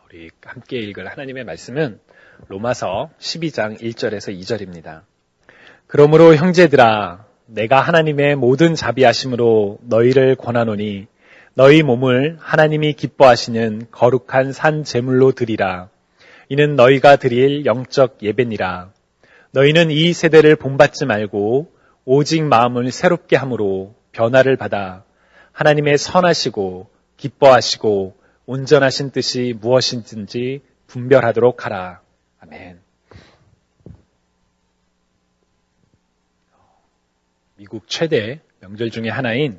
우리 함께 읽을 하나님의 말씀은 로마서 12장 1절에서 2절입니다. 그러므로 형제들아, 내가 하나님의 모든 자비하심으로 너희를 권하노니 너희 몸을 하나님이 기뻐하시는 거룩한 산 제물로 드리라. 이는 너희가 드릴 영적 예배니라. 너희는 이 세대를 본받지 말고 오직 마음을 새롭게 함으로 변화를 받아 하나님의 선하시고 기뻐하시고 온전하신 뜻이 무엇인지 분별하도록 하라. 아멘. 미국 최대 명절 중에 하나인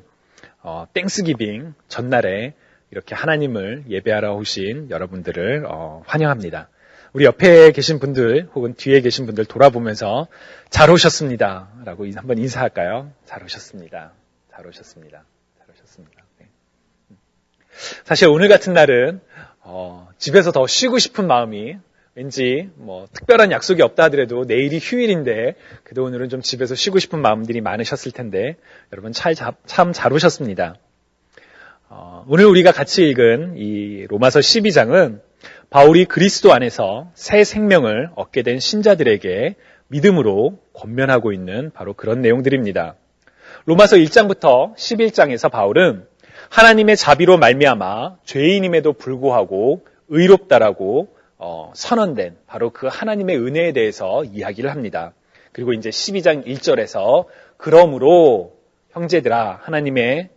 땡스기빙 전날에 이렇게 하나님을 예배하러 오신 여러분들을 환영합니다. 우리 옆에 계신 분들 혹은 뒤에 계신 분들 돌아보면서 잘 오셨습니다 라고 한번 인사할까요? 잘 오셨습니다. 잘 오셨습니다. 잘 오셨습니다. 네. 사실 오늘 같은 날은 집에서 더 쉬고 싶은 마음이 왠지 특별한 약속이 없다 하더라도 내일이 휴일인데 그래도 오늘은 좀 집에서 쉬고 싶은 마음들이 많으셨을 텐데 여러분 참 잘 오셨습니다. 오늘 우리가 같이 읽은 이 로마서 12장은 바울이 그리스도 안에서 새 생명을 얻게 된 신자들에게 믿음으로 권면하고 있는 바로 그런 내용들입니다. 로마서 1장부터 11장에서 바울은 하나님의 자비로 말미암아 죄인임에도 불구하고 의롭다라고 선언된 바로 그 하나님의 은혜에 대해서 이야기를 합니다. 그리고 이제 12장 1절에서 그러므로 형제들아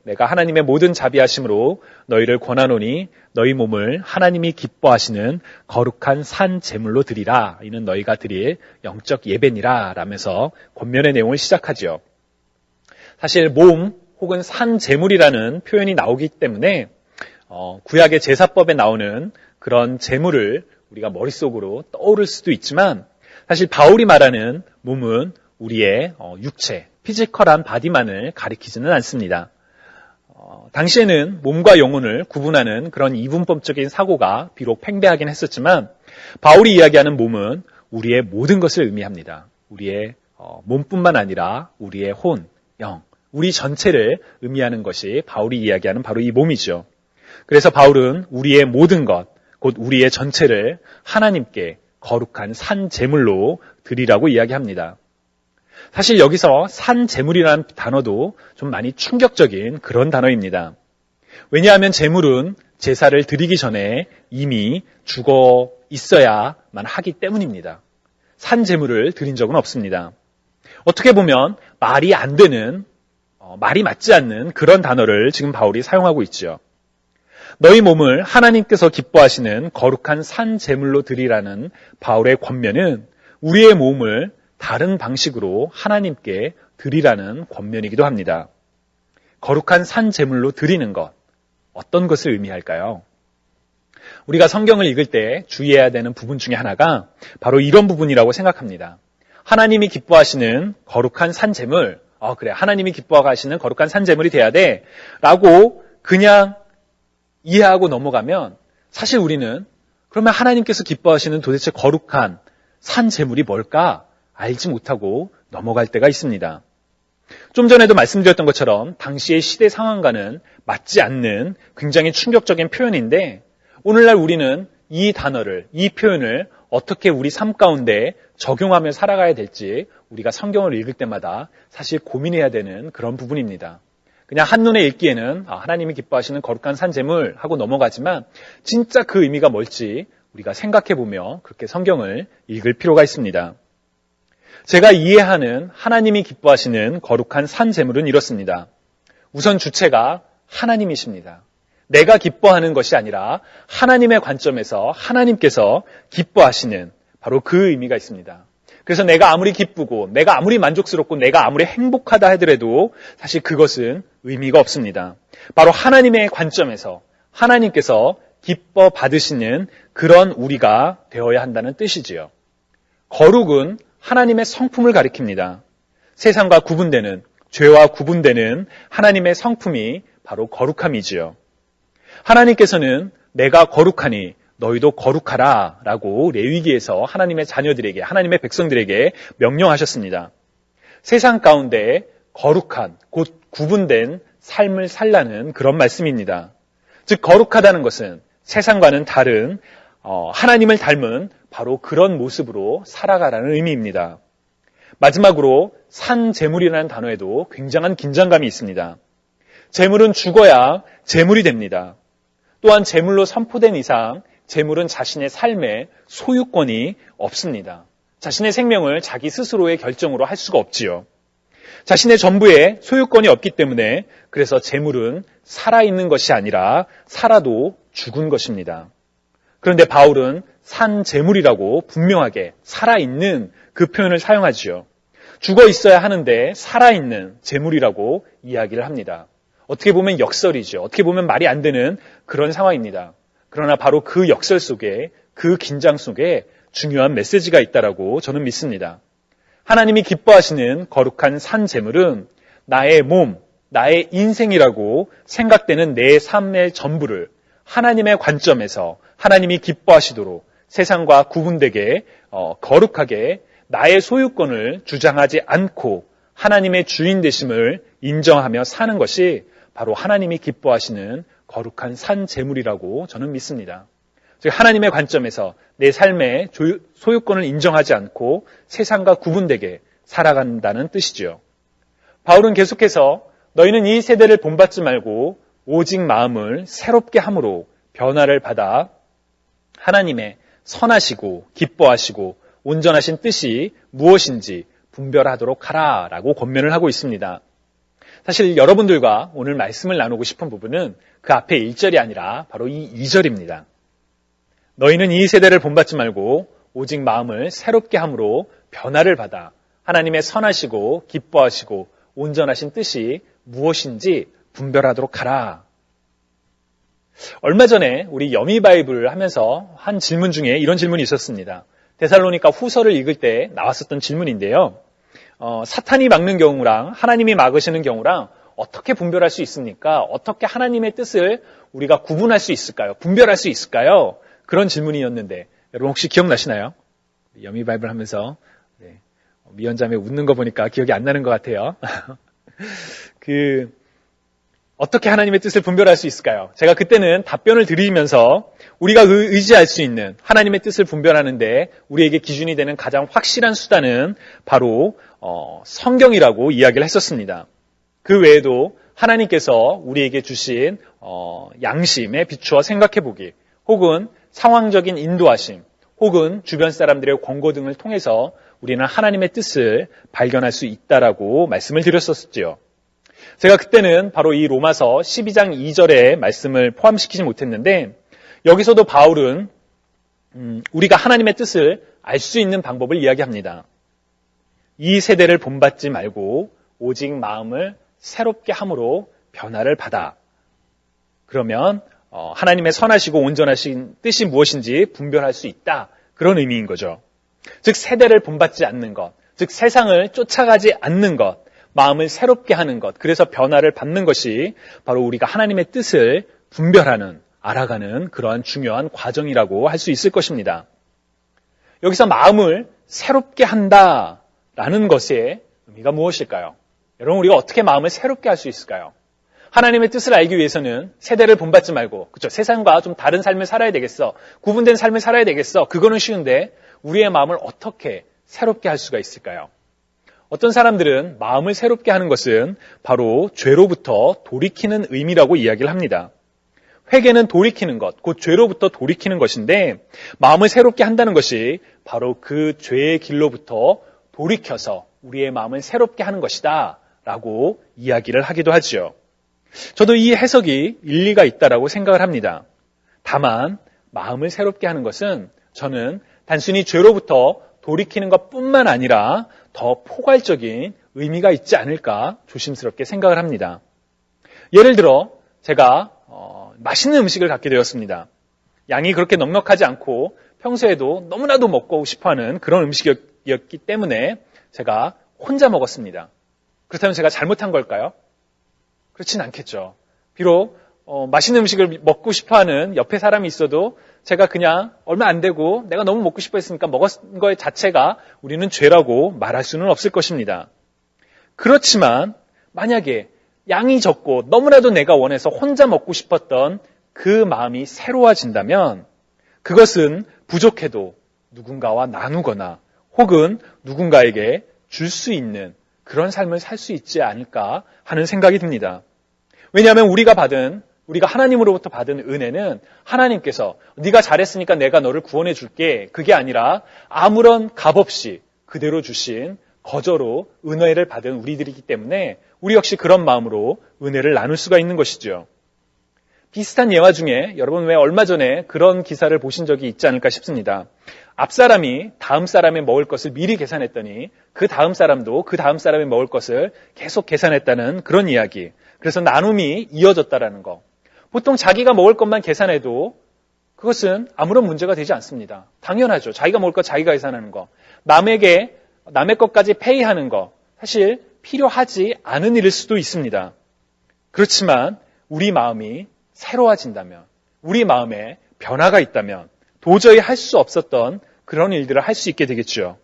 내가 하나님의 모든 자비하심으로 너희를 권하노니 너희 몸을 하나님이 기뻐하시는 거룩한 산 제물로 드리라. 이는 너희가 드릴 영적 예배니라 라면서 권면의 내용을 시작하죠. 사실 몸 혹은 산 제물이라는 표현이 나오기 때문에 구약의 제사법에 나오는 그런 제물을 우리가 머릿속으로 떠오를 수도 있지만 사실 바울이 말하는 몸은 우리의 육체, 피지컬한 바디만을 가리키지는 않습니다. 당시에는 몸과 영혼을 구분하는 그런 이분법적인 사고가 비록 팽배하긴 했었지만 바울이 이야기하는 몸은 우리의 모든 것을 의미합니다. 우리의 몸뿐만 아니라 우리의 혼, 영, 우리 전체를 의미하는 것이 바울이 이야기하는 바로 이 몸이죠. 그래서 바울은 우리의 모든 것, 곧 우리의 전체를 하나님께 거룩한 산 제물로 드리라고 이야기합니다. 사실 여기서 산 제물이라는 단어도 좀 많이 충격적인 그런 단어입니다. 왜냐하면 제물은 제사를 드리기 전에 이미 죽어 있어야만 하기 때문입니다. 산 제물을 드린 적은 없습니다. 어떻게 보면 말이 안 되는, 말이 맞지 않는 그런 단어를 지금 바울이 사용하고 있죠. 너희 몸을 하나님께서 기뻐하시는 거룩한 산 제물로 드리라는 바울의 권면은 우리의 몸을 다른 방식으로 하나님께 드리라는 권면이기도 합니다. 거룩한 산 제물로 드리는 것, 어떤 것을 의미할까요? 우리가 성경을 읽을 때 주의해야 되는 부분 중에 하나가 바로 이런 부분이라고 생각합니다. 하나님이 기뻐하시는 거룩한 산 제물, 그래, 하나님이 기뻐하시는 거룩한 산 제물이 돼야 돼 라고 그냥 이해하고 넘어가면 사실 우리는 그러면 하나님께서 기뻐하시는 도대체 거룩한 산 제물이 뭘까 알지 못하고 넘어갈 때가 있습니다. 좀 전에도 말씀드렸던 것처럼 당시의 시대 상황과는 맞지 않는 굉장히 충격적인 표현인데 오늘날 우리는 이 단어를, 이 표현을 어떻게 우리 삶 가운데 적용하며 살아가야 될지 우리가 성경을 읽을 때마다 사실 고민해야 되는 그런 부분입니다. 그냥 한눈에 읽기에는 하나님이 기뻐하시는 거룩한 산 제물 하고 넘어가지만 진짜 그 의미가 뭘지 우리가 생각해보며 그렇게 성경을 읽을 필요가 있습니다. 제가 이해하는 하나님이 기뻐하시는 거룩한 산 제물은 이렇습니다. 우선 주체가 하나님이십니다. 내가 기뻐하는 것이 아니라 하나님의 관점에서 하나님께서 기뻐하시는 바로 그 의미가 있습니다. 그래서 내가 아무리 기쁘고 내가 아무리 만족스럽고 내가 아무리 행복하다 하더라도 사실 그것은 의미가 없습니다. 바로 하나님의 관점에서 하나님께서 기뻐 받으시는 그런 우리가 되어야 한다는 뜻이지요. 거룩은 하나님의 성품을 가리킵니다. 세상과 구분되는, 죄와 구분되는 하나님의 성품이 바로 거룩함이지요. 하나님께서는 내가 거룩하니 너희도 거룩하라 라고 레위기에서 하나님의 자녀들에게, 하나님의 백성들에게 명령하셨습니다. 세상 가운데 거룩한, 곧 구분된 삶을 살라는 그런 말씀입니다. 즉 거룩하다는 것은 세상과는 다른 하나님을 닮은 바로 그런 모습으로 살아가라는 의미입니다. 마지막으로 산 제물이라는 단어에도 굉장한 긴장감이 있습니다. 제물은 죽어야 제물이 됩니다. 또한 제물로 선포된 이상 제물은 자신의 삶에 소유권이 없습니다. 자신의 생명을 자기 스스로의 결정으로 할 수가 없지요. 자신의 전부에 소유권이 없기 때문에 그래서 제물은 살아있는 것이 아니라 살아도 죽은 것입니다. 그런데 바울은 산 제물이라고 분명하게 살아있는 그 표현을 사용하지요. 죽어 있어야 하는데 살아있는 제물이라고 이야기를 합니다. 어떻게 보면 역설이죠. 어떻게 보면 말이 안 되는 그런 상황입니다. 그러나 바로 그 역설 속에, 그 긴장 속에 중요한 메시지가 있다라고 저는 믿습니다. 하나님이 기뻐하시는 거룩한 산 제물은 나의 몸, 나의 인생이라고 생각되는 내 삶의 전부를 하나님의 관점에서 하나님이 기뻐하시도록 세상과 구분되게 거룩하게 나의 소유권을 주장하지 않고 하나님의 주인 되심을 인정하며 사는 것이 바로 하나님이 기뻐하시는 거룩한 산 제물이라고 저는 믿습니다. 즉 하나님의 관점에서 내 삶의 소유권을 인정하지 않고 세상과 구분되게 살아간다는 뜻이죠. 바울은 계속해서 너희는 이 세대를 본받지 말고 오직 마음을 새롭게 함으로 변화를 받아 하나님의 선하시고 기뻐하시고 온전하신 뜻이 무엇인지 분별하도록 하라라고 권면을 하고 있습니다. 사실 여러분들과 오늘 말씀을 나누고 싶은 부분은 그 앞에 1절이 아니라 바로 이 2절입니다. 너희는 이 세대를 본받지 말고 오직 마음을 새롭게 함으로 변화를 받아 하나님의 선하시고 기뻐하시고 온전하신 뜻이 무엇인지 분별하도록 하라. 얼마 전에 우리 여미 바이블을 하면서 한 질문 중에 이런 질문이 있었습니다. 데살로니가 후서를 읽을 때 나왔었던 질문인데요. 사탄이 막는 경우랑 하나님이 막으시는 경우랑 어떻게 분별할 수 있습니까? 어떻게 하나님의 뜻을 우리가 구분할 수 있을까요? 분별할 수 있을까요? 그런 질문이었는데 여러분 혹시 기억나시나요? 여미 바이블 하면서 미연자매 웃는 거 보니까 기억이 안 나는 것 같아요. 어떻게 하나님의 뜻을 분별할 수 있을까요? 제가 그때는 답변을 드리면서 우리가 의지할 수 있는 하나님의 뜻을 분별하는데 우리에게 기준이 되는 가장 확실한 수단은 바로 성경이라고 이야기를 했었습니다. 그 외에도 하나님께서 우리에게 주신 양심에 비추어 생각해보기 혹은 상황적인 인도하심 혹은 주변 사람들의 권고 등을 통해서 우리는 하나님의 뜻을 발견할 수 있다라고 말씀을 드렸었지요. 제가 그때는 바로 이 로마서 12장 2절의 말씀을 포함시키지 못했는데 여기서도 바울은 우리가 하나님의 뜻을 알 수 있는 방법을 이야기합니다. 이 세대를 본받지 말고 오직 마음을 새롭게 함으로 변화를 받아. 그러면 하나님의 선하시고 온전하신 뜻이 무엇인지 분별할 수 있다. 그런 의미인 거죠. 즉 세대를 본받지 않는 것, 즉 세상을 쫓아가지 않는 것, 마음을 새롭게 하는 것, 그래서 변화를 받는 것이 바로 우리가 하나님의 뜻을 분별하는, 알아가는 그러한 중요한 과정이라고 할 수 있을 것입니다. 여기서 마음을 새롭게 한다라는 것의 의미가 무엇일까요? 여러분 우리가 어떻게 마음을 새롭게 할 수 있을까요? 하나님의 뜻을 알기 위해서는 세대를 본받지 말고 그렇죠? 세상과 좀 다른 삶을 살아야 되겠어. 구분된 삶을 살아야 되겠어. 그거는 쉬운데 우리의 마음을 어떻게 새롭게 할 수가 있을까요? 어떤 사람들은 마음을 새롭게 하는 것은 바로 죄로부터 돌이키는 의미라고 이야기를 합니다. 회개는 돌이키는 것, 곧 죄로부터 돌이키는 것인데 마음을 새롭게 한다는 것이 바로 그 죄의 길로부터 돌이켜서 우리의 마음을 새롭게 하는 것이다 라고 이야기를 하기도 하지요. 저도 이 해석이 일리가 있다라고 생각을 합니다. 다만 마음을 새롭게 하는 것은 저는 단순히 죄로부터 돌이키는 것뿐만 아니라 더 포괄적인 의미가 있지 않을까 조심스럽게 생각을 합니다. 예를 들어 제가 맛있는 음식을 갖게 되었습니다. 양이 그렇게 넉넉하지 않고 평소에도 너무나도 먹고 싶어하는 그런 음식이었기 때문에 제가 혼자 먹었습니다. 그렇다면 제가 잘못한 걸까요? 그렇진 않겠죠. 비록 맛있는 음식을 먹고 싶어하는 옆에 사람이 있어도 제가 그냥 얼마 안 되고 내가 너무 먹고 싶어 했으니까 먹은 것 자체가 우리는 죄라고 말할 수는 없을 것입니다. 그렇지만 만약에 양이 적고 너무나도 내가 원해서 혼자 먹고 싶었던 그 마음이 새로워진다면 그것은 부족해도 누군가와 나누거나 혹은 누군가에게 줄 수 있는 그런 삶을 살 수 있지 않을까 하는 생각이 듭니다. 왜냐하면 우리가 하나님으로부터 받은 은혜는 하나님께서 네가 잘했으니까 내가 너를 구원해 줄게, 그게 아니라 아무런 값 없이 그대로 주신 거저로 은혜를 받은 우리들이기 때문에 우리 역시 그런 마음으로 은혜를 나눌 수가 있는 것이죠. 비슷한 예화 중에 여러분 왜 얼마 전에 그런 기사를 보신 적이 있지 않을까 싶습니다. 앞 사람이 다음 사람이 먹을 것을 미리 계산했더니 그 다음 사람도 그 다음 사람이 먹을 것을 계속 계산했다는 그런 이야기. 그래서 나눔이 이어졌다라는 거. 보통 자기가 먹을 것만 계산해도 그것은 아무런 문제가 되지 않습니다. 당연하죠. 자기가 먹을 것 자기가 계산하는 거. 남의 것까지 페이하는 거. 사실 필요하지 않은 일일 수도 있습니다. 그렇지만 우리 마음이 새로워진다면, 우리 마음에 변화가 있다면 도저히 할 수 없었던 그런 일들을 할 수 있게 되겠죠.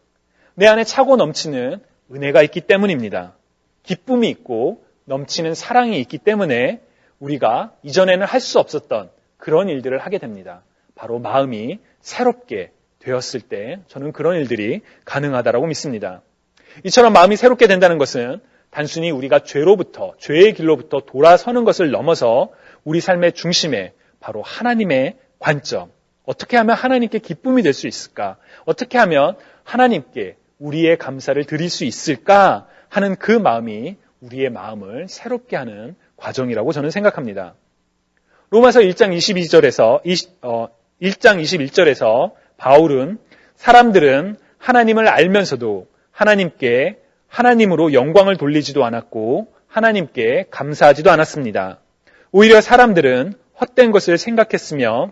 내 안에 차고 넘치는 은혜가 있기 때문입니다. 기쁨이 있고 넘치는 사랑이 있기 때문에 우리가 이전에는 할 수 없었던 그런 일들을 하게 됩니다. 바로 마음이 새롭게 되었을 때 저는 그런 일들이 가능하다고 믿습니다. 이처럼 마음이 새롭게 된다는 것은 단순히 우리가 죄의 길로부터 돌아서는 것을 넘어서 우리 삶의 중심에 바로 하나님의 관점, 어떻게 하면 하나님께 기쁨이 될 수 있을까? 어떻게 하면 하나님께 우리의 감사를 드릴 수 있을까? 하는 그 마음이 우리의 마음을 새롭게 하는 과정이라고 저는 생각합니다. 로마서 1장 21절에서 바울은 사람들은 하나님을 알면서도 하나님으로 영광을 돌리지도 않았고 하나님께 감사하지도 않았습니다. 오히려 사람들은 헛된 것을 생각했으며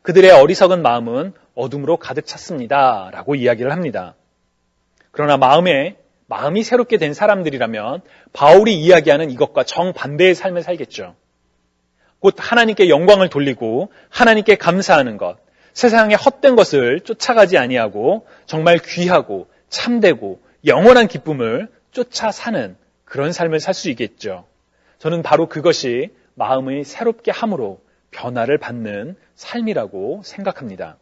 그들의 어리석은 마음은 어둠으로 가득 찼습니다. 라고 이야기를 합니다. 그러나 마음이 새롭게 된 사람들이라면 바울이 이야기하는 이것과 정반대의 삶을 살겠죠. 곧 하나님께 영광을 돌리고 하나님께 감사하는 것, 세상의 헛된 것을 쫓아가지 아니하고 정말 귀하고 참되고 영원한 기쁨을 쫓아 사는 그런 삶을 살 수 있겠죠. 저는 바로 그것이 마음의 새롭게 함으로 변화를 받는 삶이라고 생각합니다.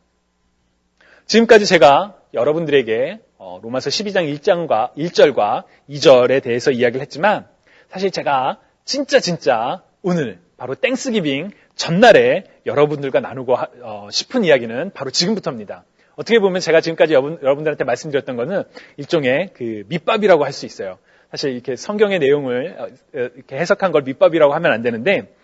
지금까지 제가 여러분들에게 로마서 12장 1절과 2절에 대해서 이야기를 했지만 사실 제가 진짜 오늘 바로 땡스기빙 전날에 여러분들과 나누고 싶은 이야기는 바로 지금부터입니다. 어떻게 보면 제가 지금까지 여러분들한테 말씀드렸던 것은 일종의 그 밑밥이라고 할 수 있어요. 사실 이렇게 성경의 내용을 이렇게 해석한 걸 밑밥이라고 하면 안 되는데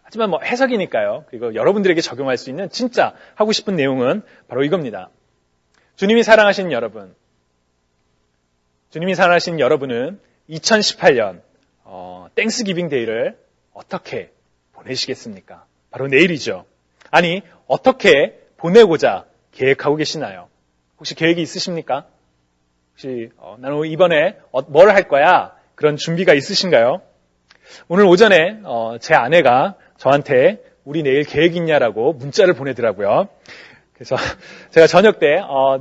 하지만 해석이니까요. 그리고 여러분들에게 적용할 수 있는 진짜 하고 싶은 내용은 바로 이겁니다. 주님이 사랑하신 여러분은 2018년 땡스기빙 데이를 어떻게 보내시겠습니까? 바로 내일이죠. 아니, 어떻게 보내고자 계획하고 계시나요? 혹시 계획이 있으십니까? 혹시 나는 이번에 뭘 할 거야? 그런 준비가 있으신가요? 오늘 오전에 제 아내가 저한테 우리 내일 계획 있냐라고 문자를 보내더라고요. 그래서 제가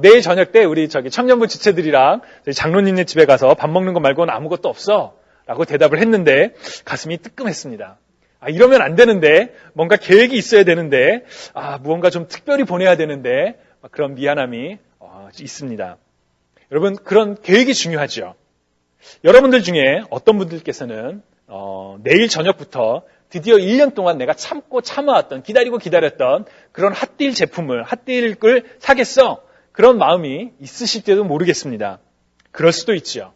내일 저녁 때 우리 청년부 지체들이랑 장로님네 집에 가서 밥 먹는 거 말고는 아무것도 없어 라고 대답을 했는데 가슴이 뜨끔했습니다. 이러면 안 되는데, 뭔가 계획이 있어야 되는데, 무언가 좀 특별히 보내야 되는데, 그런 미안함이 있습니다. 여러분, 그런 계획이 중요하죠. 여러분들 중에 어떤 분들께서는 내일 저녁부터 드디어 1년 동안 내가 참아왔던, 기다렸던 그런 핫딜을 사겠어. 그런 마음이 있으실지도 모르겠습니다. 그럴 수도 있죠.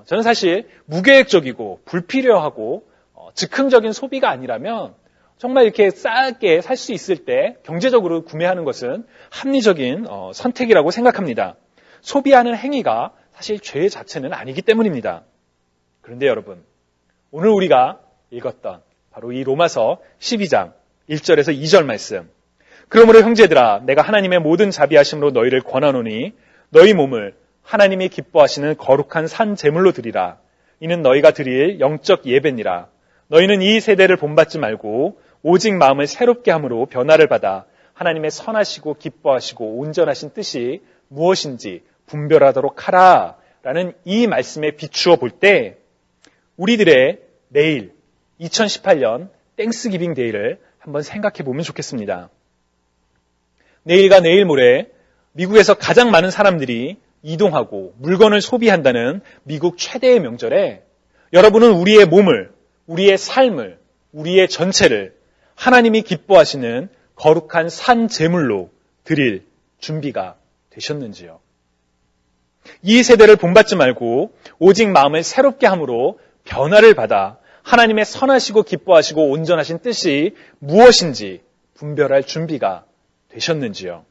저는 사실 무계획적이고 불필요하고 즉흥적인 소비가 아니라면 정말 이렇게 싸게 살 수 있을 때 경제적으로 구매하는 것은 합리적인 선택이라고 생각합니다. 소비하는 행위가 사실 죄 자체는 아니기 때문입니다. 그런데 여러분, 오늘 우리가 읽었던 바로 이 로마서 12장 1절에서 2절 말씀. 그러므로 형제들아, 내가 하나님의 모든 자비하심으로 너희를 권하노니 너희 몸을 하나님이 기뻐하시는 거룩한 산 제물로 드리라. 이는 너희가 드릴 영적 예배니라. 너희는 이 세대를 본받지 말고 오직 마음을 새롭게 함으로 변화를 받아 하나님의 선하시고 기뻐하시고 온전하신 뜻이 무엇인지 분별하도록 하라. 라는 이 말씀에 비추어 볼 때 우리들의 내일 2018년 땡스기빙 데이를 한번 생각해 보면 좋겠습니다. 내일과 내일 모레 미국에서 가장 많은 사람들이 이동하고 물건을 소비한다는 미국 최대의 명절에 여러분은 우리의 몸을, 우리의 삶을, 우리의 전체를 하나님이 기뻐하시는 거룩한 산 제물로 드릴 준비가 되셨는지요? 이 세대를 본받지 말고 오직 마음을 새롭게 함으로 변화를 받아 하나님의 선하시고 기뻐하시고 온전하신 뜻이 무엇인지 분별할 준비가 되셨는지요?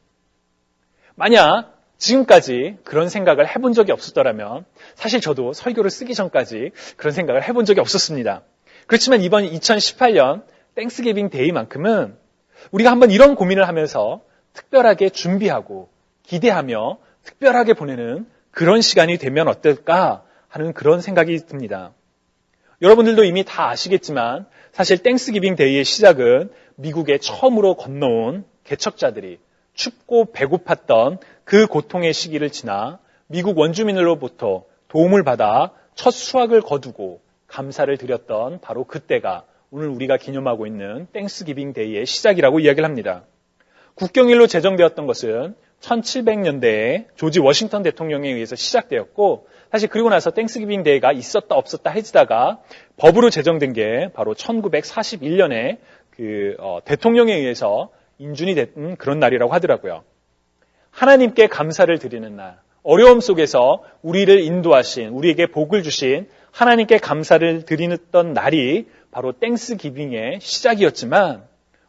만약 지금까지 그런 생각을 해본 적이 없었더라면 사실 저도 설교를 쓰기 전까지 그런 생각을 해본 적이 없었습니다. 그렇지만 이번 2018년 땡스기빙 데이만큼은 우리가 한번 이런 고민을 하면서 특별하게 준비하고 기대하며 특별하게 보내는 그런 시간이 되면 어떨까 하는 그런 생각이 듭니다. 여러분들도 이미 다 아시겠지만 사실 땡스기빙 데이의 시작은 미국에 처음으로 건너온 개척자들이 춥고 배고팠던 그 고통의 시기를 지나 미국 원주민으로부터 도움을 받아 첫 수확을 거두고 감사를 드렸던 바로 그때가 오늘 우리가 기념하고 있는 땡스기빙 데이의 시작이라고 이야기를 합니다. 국경일로 제정되었던 것은 1700년대에 조지 워싱턴 대통령에 의해서 시작되었고 사실 그리고 나서 땡스기빙 데이가 있었다 없었다 해지다가 법으로 제정된 게 바로 1941년에 대통령에 의해서 인준이 된 그런 날이라고 하더라고요. 하나님께 감사를 드리는 날, 어려움 속에서 우리를 인도하신, 우리에게 복을 주신 하나님께 감사를 드리던 날이 바로 땡스기빙의 시작이었지만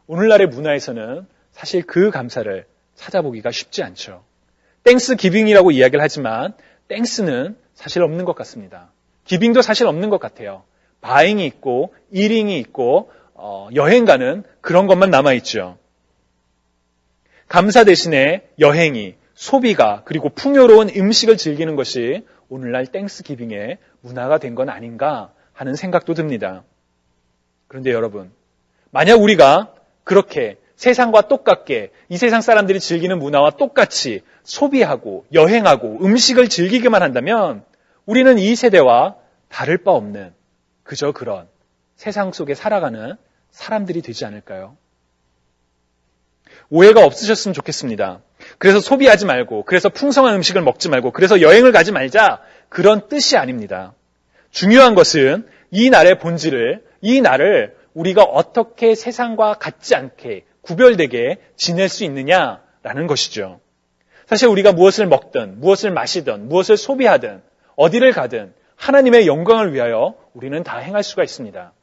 오늘날의 문화에서는 사실 그 감사를 찾아보기가 쉽지 않죠. 땡스기빙이라고 이야기를 하지만 땡스는 사실 없는 것 같습니다. 기빙도 사실 없는 것 같아요. 바잉이 있고 이링이 있고 여행 가는 그런 것만 남아있죠. 감사 대신에 여행이, 소비가 그리고 풍요로운 음식을 즐기는 것이 오늘날 땡스기빙의 문화가 된 건 아닌가 하는 생각도 듭니다. 그런데 여러분, 만약 우리가 그렇게 세상과 똑같게 이 세상 사람들이 즐기는 문화와 똑같이 소비하고 여행하고 음식을 즐기기만 한다면 우리는 이 세대와 다를 바 없는 그저 그런 세상 속에 살아가는 사람들이 되지 않을까요? 오해가 없으셨으면 좋겠습니다. 그래서 소비하지 말고, 그래서 풍성한 음식을 먹지 말고, 그래서 여행을 가지 말자, 그런 뜻이 아닙니다. 중요한 것은 이 날의 본질을, 이 날을 우리가 어떻게 세상과 같지 않게 구별되게 지낼 수 있느냐라는 것이죠. 사실 우리가 무엇을 먹든, 무엇을 마시든, 무엇을 소비하든, 어디를 가든 하나님의 영광을 위하여 우리는 다 행할 수가 있습니다.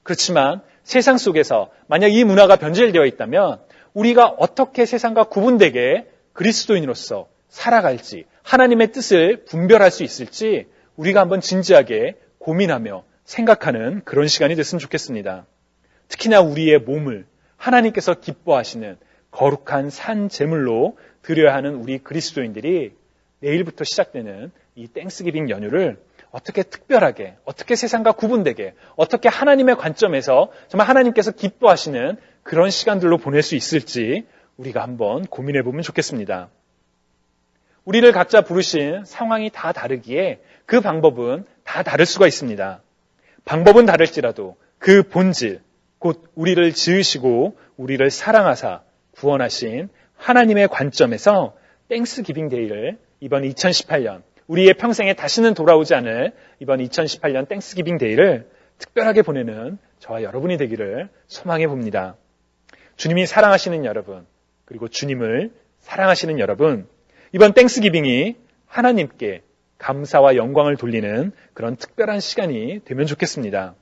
그렇지만 세상 속에서 만약 이 문화가 변질되어 있다면 우리가 어떻게 세상과 구분되게 그리스도인으로서 살아갈지, 하나님의 뜻을 분별할 수 있을지 우리가 한번 진지하게 고민하며 생각하는 그런 시간이 됐으면 좋겠습니다. 특히나 우리의 몸을 하나님께서 기뻐하시는 거룩한 산 제물로 드려야 하는 우리 그리스도인들이 내일부터 시작되는 이 땡스기빙 연휴를 어떻게 특별하게, 어떻게 세상과 구분되게, 어떻게 하나님의 관점에서 정말 하나님께서 기뻐하시는 그런 시간들로 보낼 수 있을지 우리가 한번 고민해 보면 좋겠습니다. 우리를 각자 부르신 상황이 다 다르기에 그 방법은 다 다를 수가 있습니다. 방법은 다를지라도 그 본질, 곧 우리를 지으시고 우리를 사랑하사 구원하신 하나님의 관점에서 땡스기빙 데이를 이번 2018년 우리의 평생에 다시는 돌아오지 않을 이번 2018년 땡스기빙 데이를 특별하게 보내는 저와 여러분이 되기를 소망해 봅니다. 주님이 사랑하시는 여러분, 그리고 주님을 사랑하시는 여러분, 이번 땡스기빙이 하나님께 감사와 영광을 돌리는 그런 특별한 시간이 되면 좋겠습니다.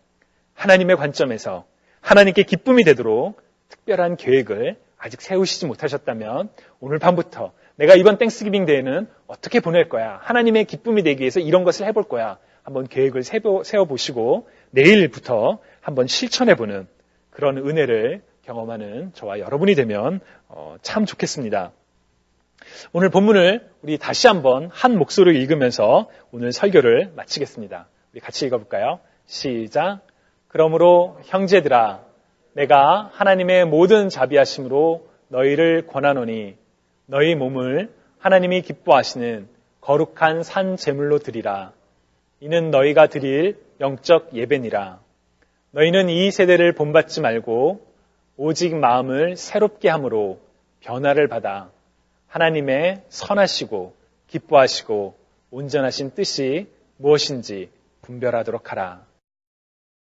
하나님의 관점에서 하나님께 기쁨이 되도록 특별한 계획을 아직 세우시지 못하셨다면 오늘 밤부터 내가 이번 땡스기빙 데이는 어떻게 보낼 거야? 하나님의 기쁨이 되기 위해서 이런 것을 해볼 거야. 한번 계획을 세워보시고 내일부터 한번 실천해보는 그런 은혜를 경험하는 저와 여러분이 되면 참 좋겠습니다. 오늘 본문을 우리 다시 한번 한 목소리를 읽으면서 오늘 설교를 마치겠습니다. 우리 같이 읽어볼까요? 시작. 그러므로 형제들아, 내가 하나님의 모든 자비하심으로 너희를 권하노니 너희 몸을 하나님이 기뻐하시는 거룩한 산 제물로 드리라. 이는 너희가 드릴 영적 예배니라. 너희는 이 세대를 본받지 말고 오직 마음을 새롭게 함으로 변화를 받아 하나님의 선하시고 기뻐하시고 온전하신 뜻이 무엇인지 분별하도록 하라.